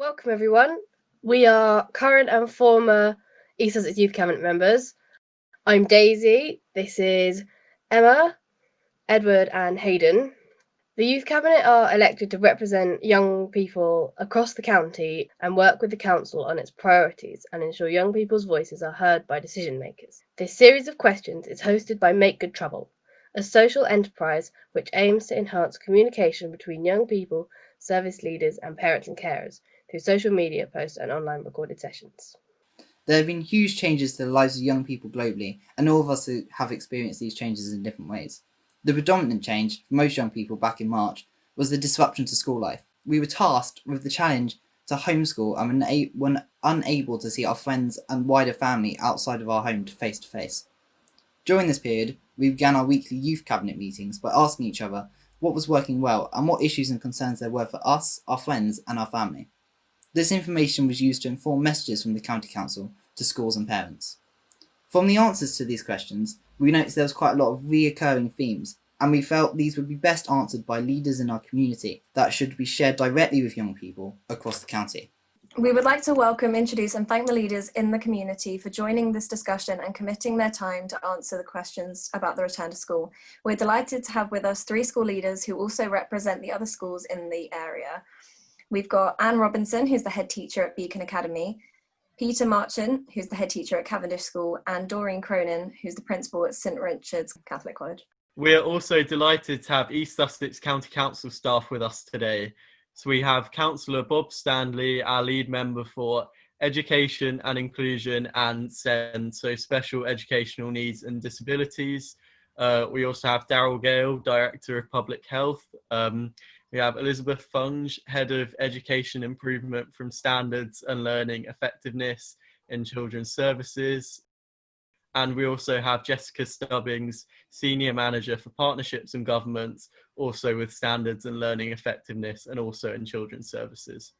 Welcome everyone. We are current and former East Sussex Youth Cabinet members. I'm Daisy. This is Emma, Edward and Hayden. The Youth Cabinet are elected to represent young people across the county and work with the council on its priorities and ensure young people's voices are heard by decision makers. This series of questions is hosted by Make Good Trouble, a social enterprise which aims to enhance communication between young people, service leaders and parents and carers through social media posts and online recorded sessions. There have been huge changes to the lives of young people globally, and all of us have experienced these changes in different ways. The predominant change for most young people back in March was the disruption to school life. We were tasked with the challenge to homeschool and were unable to see our friends and wider family outside of our home face to face. During this period, we began our weekly youth cabinet meetings by asking each other what was working well and what issues and concerns there were for us, our friends, and our family. This information was used to inform messages from the County Council to schools and parents. From the answers to these questions, we noticed there was quite a lot of reoccurring themes, and we felt these would be best answered by leaders in our community that should be shared directly with young people across the county. We would like to welcome, introduce and thank the leaders in the community for joining this discussion and committing their time to answer the questions about the return to school. We're delighted to have with us 3 school leaders who also represent the other schools in the area. We've got Anne Robinson, who's the head teacher at Beacon Academy, Peter Marchant, who's the head teacher at Cavendish School, and Doreen Cronin, who's the principal at St Richard's Catholic College. We're also delighted to have East Sussex County Council staff with us today. So we have Councillor Bob Standley, our lead member for Education and Inclusion and SEND, so Special Educational Needs and Disabilities. We also have Darrell Gale, Director of Public Health. We have Elizabeth Funge, Head of Education Improvement from Standards and Learning Effectiveness in Children's Services. And we also have Jessica Stubbings, Senior Manager for Partnerships and Governments, also with Standards and Learning Effectiveness and also in Children's Services.